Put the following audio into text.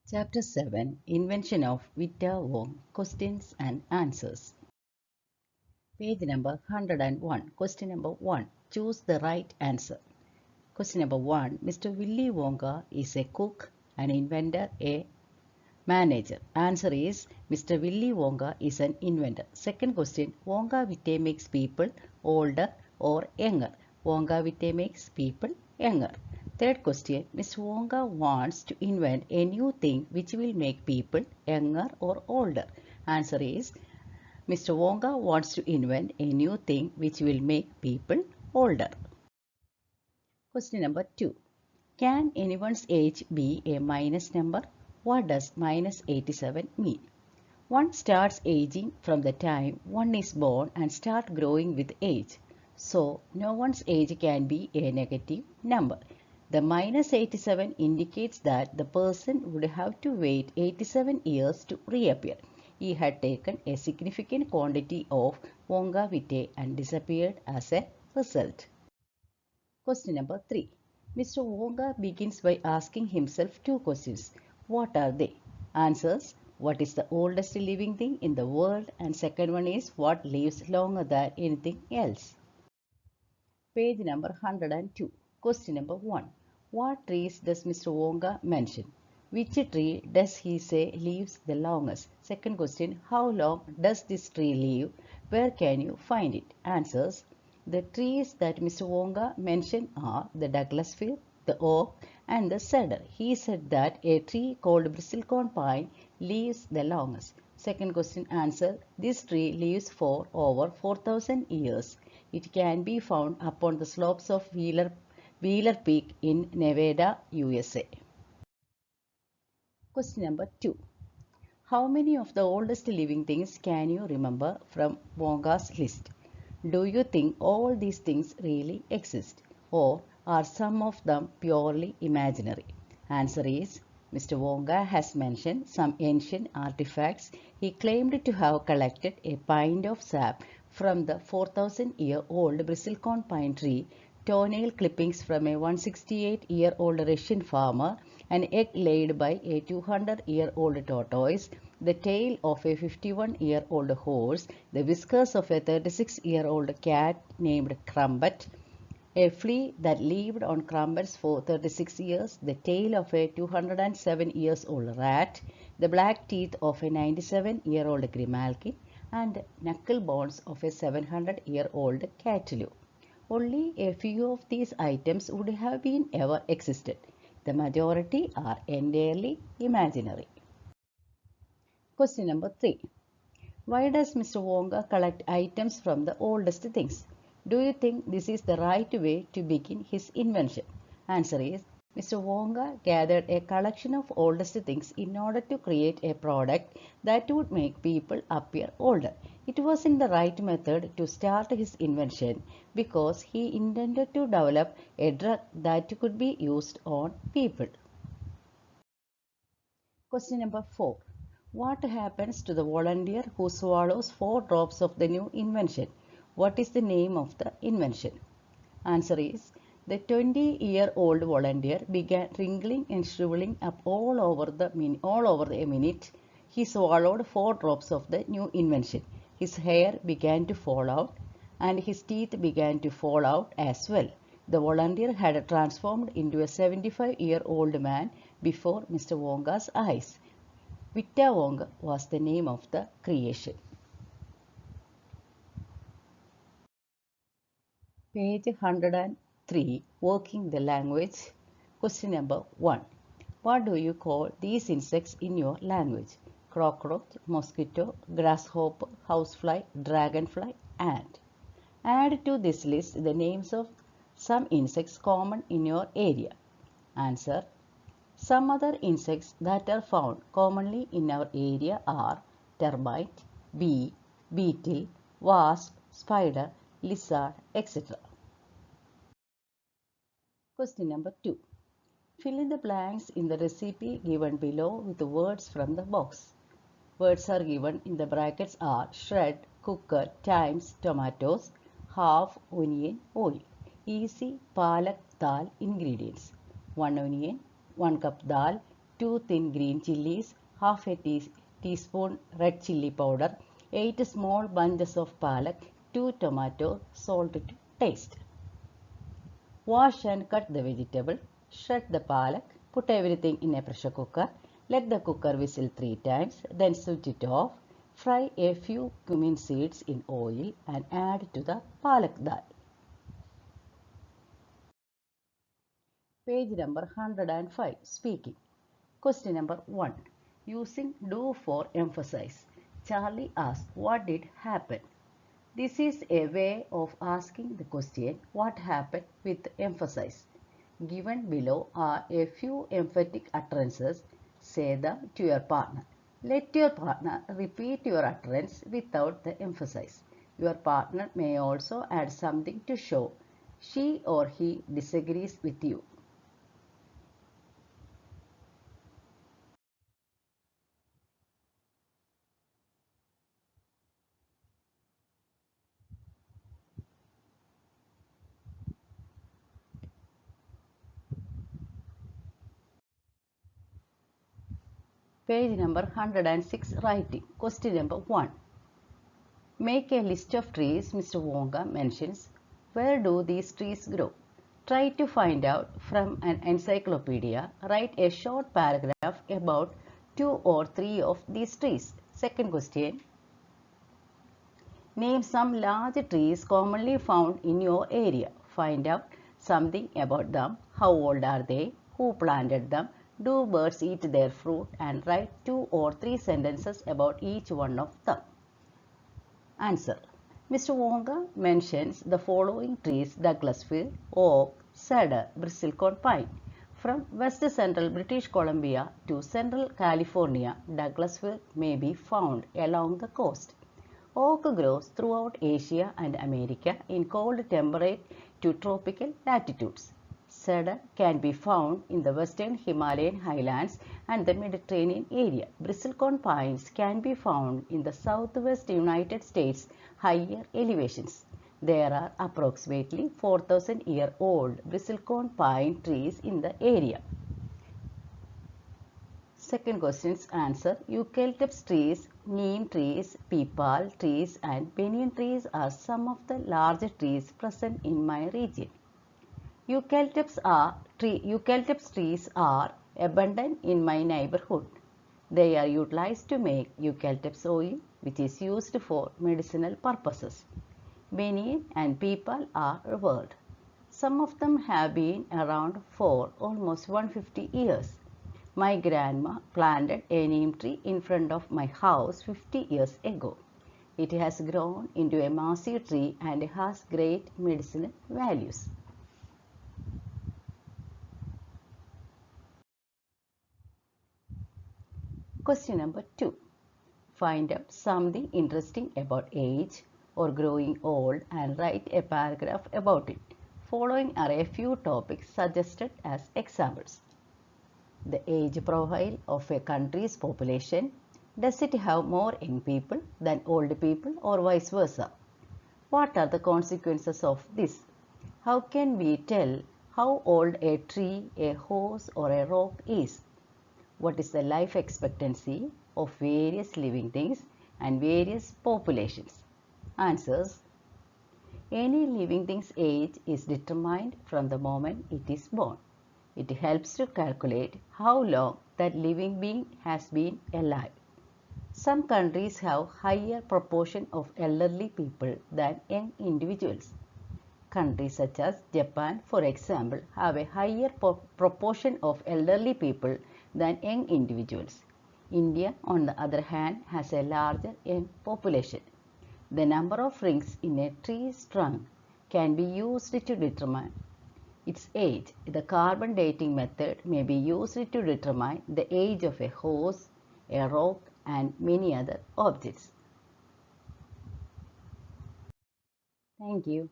Chapter 7 Invention of Vita Wonk Questions and Answers. Page number 101. Question number 1. Choose the right answer. Question number 1. Mr. Willy Wonka is a cook, an inventor, a manager. Answer is Mr. Willy Wonka is an inventor. Second question. Wonka Vitae makes people older or younger. Wonka Vitae makes people younger. Third question. Miss Wonka wants to invent a new thing which will make people younger or older. Answer is Mr. Wonka wants to invent a new thing which will make people older. Question number 2. Can anyone's age be a minus number? What does minus 87 mean? One starts aging from the time one is born and start growing with age. So, no one's age can be a negative number. The minus 87 indicates that the person would have to wait 87 years to reappear. He had taken a significant quantity of Wonka Vitae and disappeared as a result. Question number 3. Mr. Wonka begins by asking himself two questions. What are they? Answers. What is the oldest living thing in the world? And second one is what lives longer than anything else? Page number 102. Question number 1. What trees does Mr. Wonka mention? Which tree does he say lives the longest? Second question. How long does this tree live? Where can you find it? Answers. The trees that Mr. Wonka mentioned are the Douglas fir, the oak, and the cedar. He said that a tree called bristlecone pine lives the longest. Second question answer. This tree lives for over 4,000 years. It can be found upon the slopes of Wheeler Peak in Nevada, USA. Question number 2. How many of the oldest living things can you remember from Wonka's list? Do you think all these things really exist, or are some of them purely imaginary? Answer is Mr. Wonka has mentioned some ancient artifacts. He claimed to have collected a pint of sap from the 4,000-year-old bristlecone pine tree, toenail clippings from a 168-year-old Russian farmer, an egg laid by a 200-year-old tortoise, the tail of a 51-year-old horse, the whiskers of a 36-year-old cat named Crumpet, a flea that lived on crumpets for 36 years, the tail of a 207-year-old rat, the black teeth of a 97-year-old grimalkin, and knuckle bones of a 700-year-old cataloo. Only a few of these items would have been ever existed. The majority are entirely imaginary. Question number 3. Why does Mr. Wonka collect items from the oldest things? Do you think this is the right way to begin his invention? Answer is Mr. Wonka gathered a collection of oldest things in order to create a product that would make people appear older. It wasn't the right method to start his invention because he intended to develop a drug that could be used on people. Question number 4. What happens to the volunteer who swallows 4 drops of the new invention? What is the name of the invention? Answer is the 20-year-old volunteer began wrinkling and shriveling up all over a minute. He swallowed 4 drops of the new invention. His hair began to fall out and his teeth began to fall out as well. The volunteer had transformed into a 75-year-old man before Mr. Wonka's eyes. Vita Wonk was the name of the creation. Page 103. Working the language. Question number 1. What do you call these insects in your language? Cockroach, mosquito, grasshopper, housefly, dragonfly, ant. Add to this list the names of some insects common in your area. Answer. Some other insects that are found commonly in our area are termite, bee, beetle, wasp, spider, lizard, etc. Question number 2. Fill in the blanks in the recipe given below with the words from the box. Words are given in the brackets are shred, cooker, times, tomatoes, half, onion, oil. Easy palak dal ingredients. 1 onion, 1 cup dal, 2 thin green chilies, half a teaspoon red chili powder, 8 small bunches of palak, 2 tomatoes, salt to taste. Wash and cut the vegetable, shred the palak, put everything in a pressure cooker, let the cooker whistle 3 times, then switch it off. Fry a few cumin seeds in oil and add to the palak dal. Page number 105. Speaking. Question number 1. Using do for emphasize. Charlie asked, what did happen? This is a way of asking the question, what happened, with emphasis. Given below are a few emphatic utterances. Say them to your partner. Let your partner repeat your utterance without the emphasis. Your partner may also add something to show she or he disagrees with you. Page number 106. Writing. Question number 1. Make a list of trees Mr. Wonka mentions. Where do these trees grow? Try to find out from an encyclopedia. Write a short paragraph about 2 or 3 of these trees. Second question. Name some large trees commonly found in your area. Find out something about them. How old are they? Who planted them? Do birds eat their fruit? And write 2 or 3 sentences about each one of them. Answer. Mr. Wonka mentions the following trees: Douglas fir, oak, cedar, bristlecone pine. From west central British Columbia to central California, Douglas fir may be found along the coast. Oak grows throughout Asia and America in cold temperate to tropical latitudes. Cedar can be found in the western Himalayan highlands and the Mediterranean area. Bristlecone pines can be found in the southwest United States higher elevations. There are approximately 4,000-year-old bristlecone pine trees in the area. Second question's answer. Eucalyptus trees, neem trees, peepal trees and banyan trees are some of the larger trees present in my region. Eucalyptus trees are abundant in my neighborhood. They are utilized to make eucalyptus oil, which is used for medicinal purposes. Banyan and peepal are revered. Some of them have been around for almost 150 years. My grandma planted a neem tree in front of my house 50 years ago. It has grown into a massive tree and has great medicinal values. Question number 2. Find out something interesting about age or growing old and write a paragraph about it. Following are a few topics suggested as examples. The age profile of a country's population. Does it have more young people than old people or vice versa? What are the consequences of this? How can we tell how old a tree, a horse or a rock is? What is the life expectancy of various living things and various populations? Answers. Any living thing's age is determined from the moment it is born. It helps to calculate how long that living being has been alive. Some countries have higher proportion of elderly people than young individuals. Countries such as Japan, for example, have a higher proportion of elderly people than young individuals. India, on the other hand, has a larger young population. The number of rings in a tree's trunk can be used to determine its age. The carbon dating method may be used to determine the age of a horse, a rock, and many other objects. Thank you.